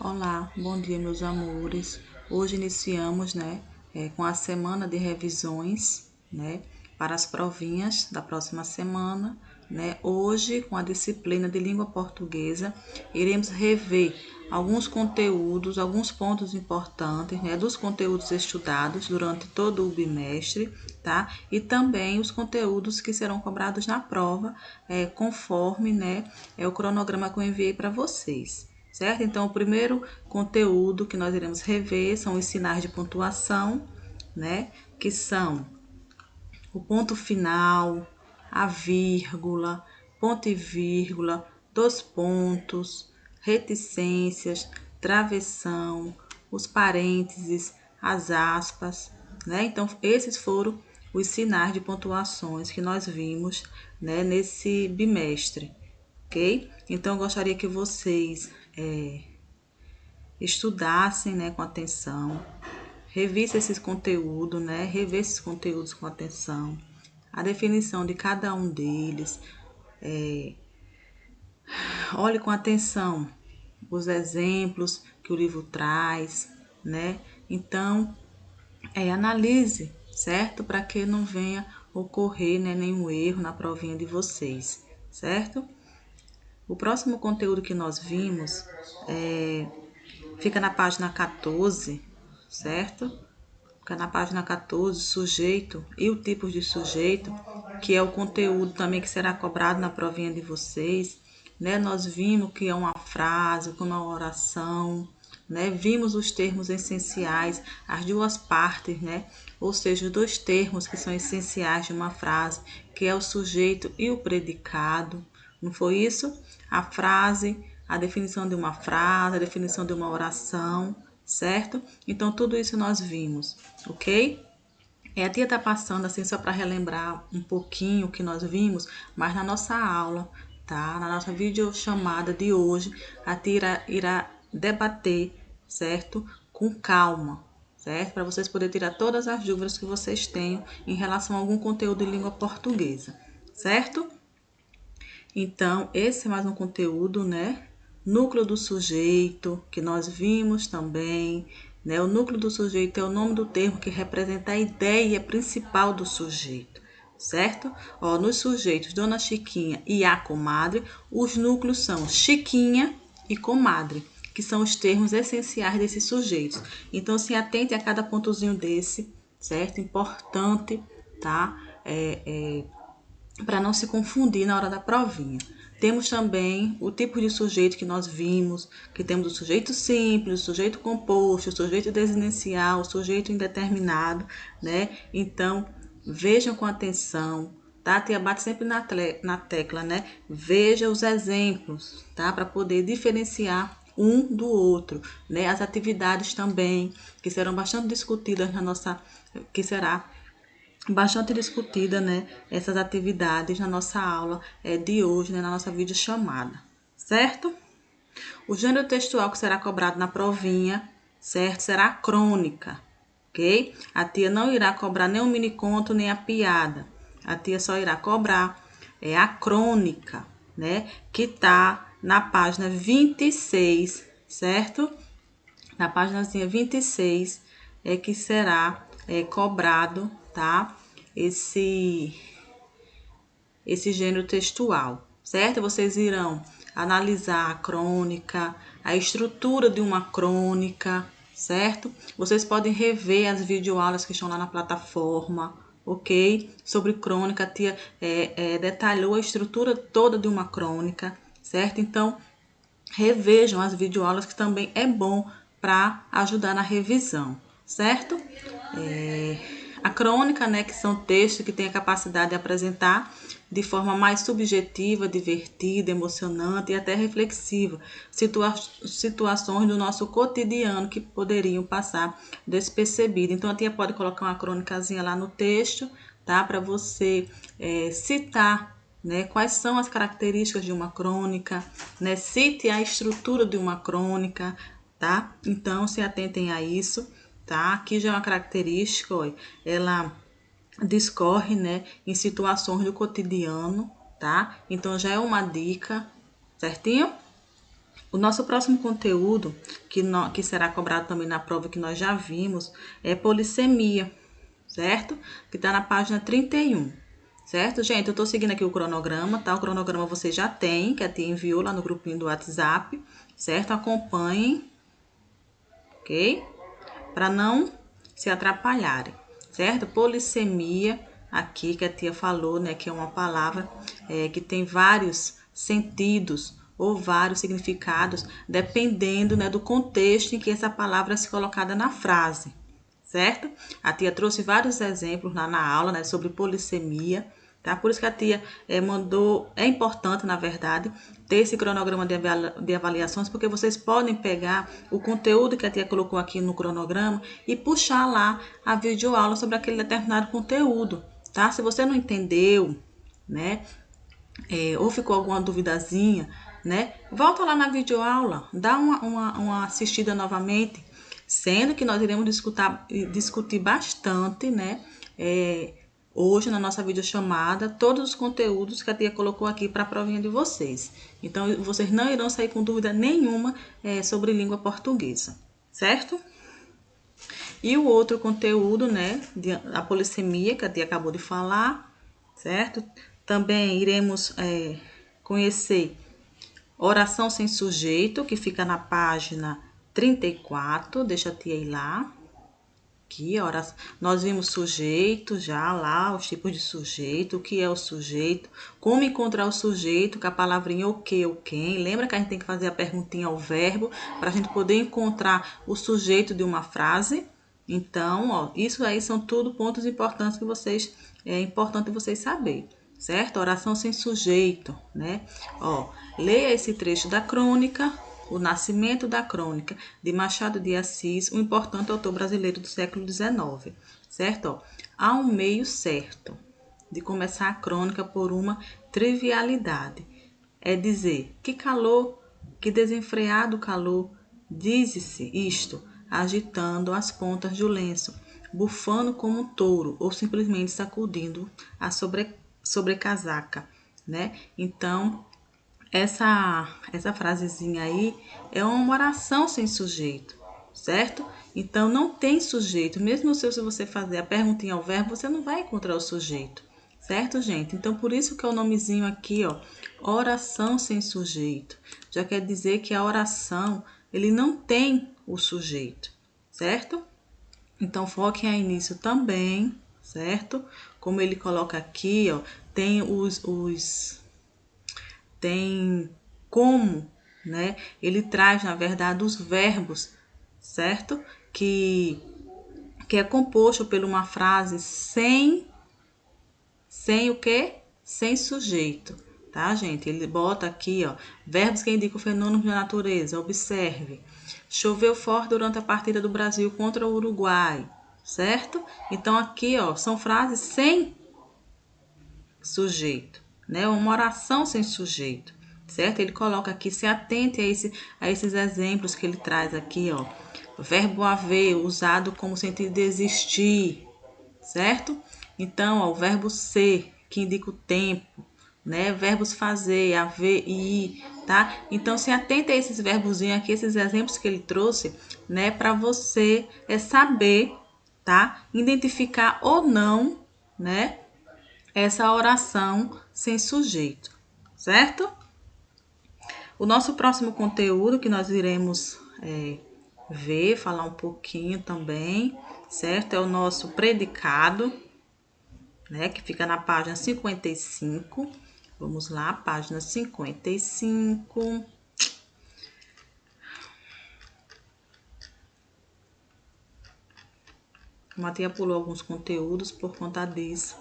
Olá, bom dia, meus amores. Hoje iniciamos, com a semana de revisões, para as provinhas da próxima semana, Hoje, com a disciplina de língua portuguesa, iremos rever alguns conteúdos, alguns pontos importantes, dos conteúdos estudados durante todo o bimestre, tá? E também os conteúdos que serão cobrados na prova, conforme, o cronograma que eu enviei para vocês. Certo? Então, o primeiro conteúdo que nós iremos rever são os sinais de pontuação, que são o ponto final, a vírgula, ponto e vírgula, dois pontos, reticências, travessão, os parênteses, as aspas, Então, esses foram os sinais de pontuações que nós vimos, nesse bimestre, ok? Então, eu gostaria que vocês estudassem, com atenção, revissem esses conteúdos, rever esses conteúdos com atenção, a definição de cada um deles, olhe com atenção os exemplos que o livro traz, Então, analise, certo? Para que não venha ocorrer, nenhum erro na provinha de vocês, certo? O próximo conteúdo que nós vimos fica na página 14, certo? Fica na página 14, sujeito e o tipo de sujeito, que é o conteúdo também que será cobrado na provinha de vocês, Nós vimos que é uma frase, como uma oração, Vimos os termos essenciais, as duas partes, Ou seja, os dois termos que são essenciais de uma frase, que é o sujeito e o predicado. Não foi isso? A frase, a definição de uma frase, a definição de uma oração, certo? Então, tudo isso nós vimos, ok? A tia tá passando assim só para relembrar um pouquinho o que nós vimos, mas na nossa aula, tá? Na nossa videochamada de hoje, a tia irá debater, certo? Com calma, certo? Para vocês poderem tirar todas as dúvidas que vocês tenham em relação a algum conteúdo de língua portuguesa, certo? Então, esse é mais um conteúdo, Núcleo do sujeito, que nós vimos também, O núcleo do sujeito é o nome do termo que representa a ideia principal do sujeito, certo? Nos sujeitos Dona Chiquinha e a comadre, os núcleos são Chiquinha e comadre, que são os termos essenciais desses sujeitos. Então, se atente a cada pontozinho desse, certo? Importante, tá? Para não se confundir na hora da provinha. Temos também o tipo de sujeito que nós vimos, que temos o sujeito simples, o sujeito composto, o sujeito desinencial, o sujeito indeterminado, Então, vejam com atenção, tá? A tia bate sempre na tecla, Veja os exemplos, tá? Para poder diferenciar um do outro, As atividades também, que serão bastante discutidas que será bastante discutida, essas atividades na nossa aula de hoje, na nossa videochamada, certo? O gênero textual que será cobrado na provinha, certo? Será a crônica, ok? A tia não irá cobrar nem o mini-conto, nem a piada. A tia só irá cobrar a crônica, Que tá na página 26, certo? Na páginazinha 26 é que será cobrado, tá? Esse gênero textual, certo? Vocês irão analisar a crônica, a estrutura de uma crônica, certo? Vocês podem rever as videoaulas que estão lá na plataforma, ok? Sobre crônica, a tia detalhou a estrutura toda de uma crônica, certo? Então, revejam as videoaulas, que também é bom para ajudar na revisão, certo? A crônica, que são textos que têm a capacidade de apresentar de forma mais subjetiva, divertida, emocionante e até reflexiva situações do nosso cotidiano que poderiam passar despercebidas. Então, a tia pode colocar uma crônicazinha lá no texto, tá? Para você citar, quais são as características de uma crônica, Cite a estrutura de uma crônica, tá? Então, se atentem a isso, tá? Aqui já é uma característica, olha, ela discorre, em situações do cotidiano, tá? Então, já é uma dica, certinho? O nosso próximo conteúdo, que será cobrado também na prova que nós já vimos, é polissemia, certo? Que está na página 31, certo, gente? Eu estou seguindo aqui o cronograma, tá? O cronograma você já tem, que a tia enviou lá no grupinho do WhatsApp, certo? Acompanhem, ok? Para não se atrapalharem, certo? Polissemia, aqui que a tia falou, né? Que é uma palavra que tem vários sentidos ou vários significados, dependendo, né, do contexto em que essa palavra é colocada na frase, certo? A tia trouxe vários exemplos lá na aula, né, sobre polissemia, tá? Por isso que a tia mandou, é importante, na verdade, ter esse cronograma de avaliações, porque vocês podem pegar o conteúdo que a tia colocou aqui no cronograma e puxar lá a videoaula sobre aquele determinado conteúdo, tá? Se você não entendeu, né, ou ficou alguma duvidazinha, né, volta lá na videoaula, dá uma assistida novamente, sendo que nós iremos discutir bastante, né, hoje na nossa videochamada, todos os conteúdos que a tia colocou aqui para a provinha de vocês. Então, vocês não irão sair com dúvida nenhuma sobre língua portuguesa, certo? E o outro conteúdo, né, a polissemia, que a tia acabou de falar, certo? Também iremos conhecer oração sem sujeito, que fica na página 34, deixa a tia ir lá. Aqui, nós vimos sujeito já lá, os tipos de sujeito, o que é o sujeito, como encontrar o sujeito com a palavrinha o que ou quem. Lembra que a gente tem que fazer a perguntinha ao verbo para a gente poder encontrar o sujeito de uma frase? Então, ó, isso aí são tudo pontos importantes que é importante vocês saberem, certo? Oração sem sujeito, né? Ó, leia esse trecho da crônica, O Nascimento da Crônica, de Machado de Assis, um importante autor brasileiro do século XIX, certo? Ó, há um meio certo de começar a crônica por uma trivialidade. É dizer, que calor, que desenfreado calor, dize-se isto, agitando as pontas do lenço, bufando como um touro ou simplesmente sacudindo a sobrecasaca, né? Então, essa frasezinha aí é uma oração sem sujeito, certo? Então, não tem sujeito. Mesmo se você fazer a perguntinha ao verbo, você não vai encontrar o sujeito, certo, gente? Então, por isso que é o nomezinho aqui, ó, oração sem sujeito. Já quer dizer que a oração, ele não tem o sujeito, certo? Então, foquem aí nisso também, certo? Como ele coloca aqui, ó, tem tem como, né? Ele traz, na verdade, os verbos, certo? Que é composto por uma frase sem o quê? Sem sujeito, tá, gente? Ele bota aqui, ó, verbos que indicam fenômenos da natureza. Observe. Choveu forte durante a partida do Brasil contra o Uruguai, certo? Então, aqui, ó, são frases sem sujeito, né? Uma oração sem sujeito, certo? Ele coloca aqui, se atente a esses exemplos que ele traz aqui, ó. Verbo haver, usado como sentido de existir, certo? Então, ó, o verbo ser, que indica o tempo, né? Verbos fazer, haver e ir, tá? Então, se atente a esses verbozinhos aqui, esses exemplos que ele trouxe, né? Para você saber, tá? Identificar ou não, né? Essa oração sem sujeito, certo? O nosso próximo conteúdo que nós iremos ver, falar um pouquinho também, certo? É o nosso predicado, né? Que fica na página 55. Vamos lá, página 55. A Matia pulou alguns conteúdos por conta disso.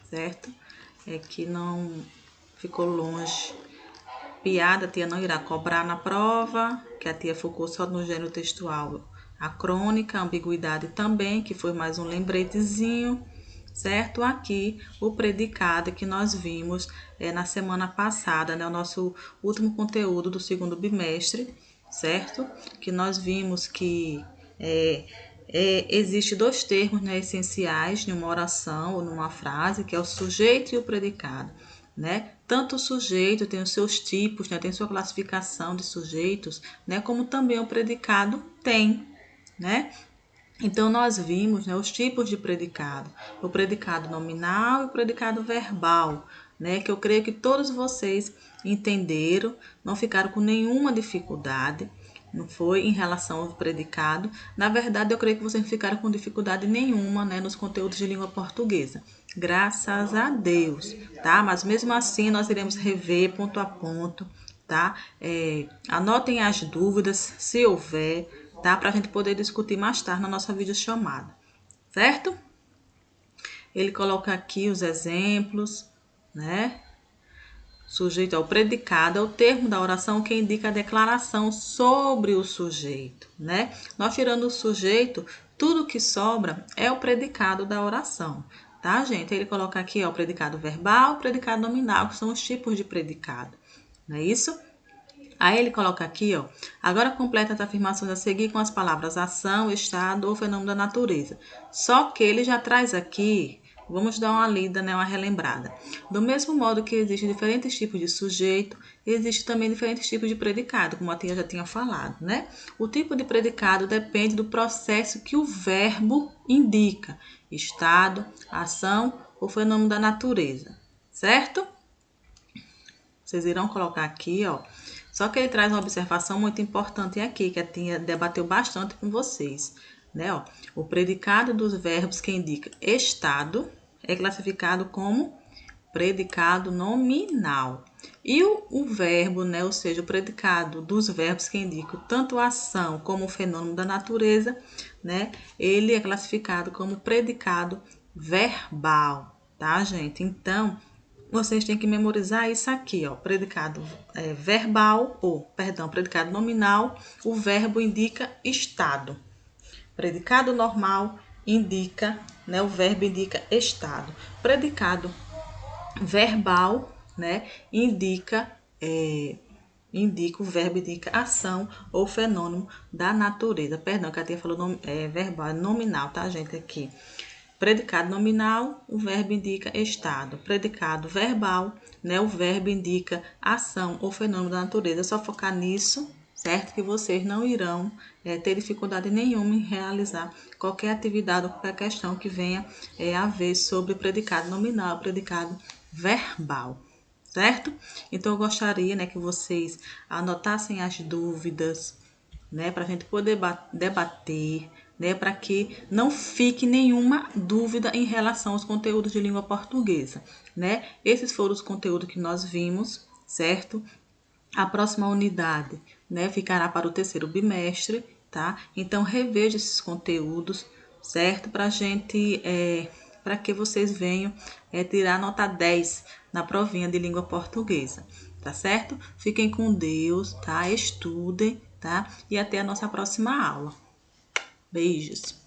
Certo? É que não ficou longe. Piada, a tia não irá cobrar na prova, que a tia focou só no gênero textual. A crônica, a ambiguidade também, que foi mais um lembretezinho, certo? Aqui, o predicado que nós vimos na semana passada, né? O nosso último conteúdo do segundo bimestre, certo? Que nós vimos que existe dois termos, né, essenciais em uma oração ou numa frase, que é o sujeito e o predicado, né? tanto o sujeito tem os seus tipos, né, tem sua classificação de sujeitos, né, como também o predicado tem, né? Então, nós vimos, né, os tipos de predicado, o predicado nominal e o predicado verbal, né, que eu creio que todos vocês entenderam, não ficaram com nenhuma dificuldade, não foi em relação ao predicado. Na verdade, eu creio que vocês não ficaram com dificuldade nenhuma, né, nos conteúdos de língua portuguesa. Graças a Deus, tá? Mas mesmo assim, nós iremos rever ponto a ponto, tá? Anotem as dúvidas, se houver, tá? Para a gente poder discutir mais tarde na nossa videochamada, certo? Ele coloca aqui os exemplos, né? Sujeito ao predicado é o termo da oração que indica a declaração sobre o sujeito, né? Nós tirando o sujeito, tudo que sobra é o predicado da oração, tá, gente? Ele coloca aqui, ó, o predicado verbal, o predicado nominal, que são os tipos de predicado, não é isso? Aí ele coloca aqui, ó, agora completa as afirmações a seguir com as palavras ação, estado ou fenômeno da natureza. Só que ele já traz aqui, vamos dar uma lida, né, uma relembrada. Do mesmo modo que existem diferentes tipos de sujeito, existem também diferentes tipos de predicado, como a tia já tinha falado, né? O tipo de predicado depende do processo que o verbo indica, estado, ação ou fenômeno da natureza, certo? Vocês irão colocar aqui, ó. Só que ele traz uma observação muito importante aqui, que a tia debateu bastante com vocês, né? Ó, o predicado dos verbos que indica estado é classificado como predicado nominal. E o verbo, né, ou seja, o predicado dos verbos que indicam tanto a ação como o fenômeno da natureza, né, ele é classificado como predicado verbal, tá, gente? Então, vocês têm que memorizar isso aqui, ó, predicado verbal, predicado nominal, o verbo indica estado. Predicado normal indica, né, o verbo indica estado. Predicado verbal, né, o verbo indica ação ou fenômeno da natureza. Perdão, que a tia falou verbal, é nominal, tá, gente, aqui. Predicado nominal, o verbo indica estado. Predicado verbal, né, o verbo indica ação ou fenômeno da natureza. É só focar nisso, certo? Que vocês não irão ter dificuldade nenhuma em realizar qualquer atividade ou qualquer questão que venha a ver sobre predicado nominal, predicado verbal, certo? Então, eu gostaria, né, que vocês anotassem as dúvidas, né, para a gente poder debater, né, para que não fique nenhuma dúvida em relação aos conteúdos de língua portuguesa, né? Esses foram os conteúdos que nós vimos, certo? A próxima unidade, né, ficará para o terceiro bimestre, tá? Então, reveja esses conteúdos, certo? Para para que vocês venham tirar nota 10 na provinha de língua portuguesa, tá certo? Fiquem com Deus, tá? Estudem, tá? E até a nossa próxima aula. Beijos!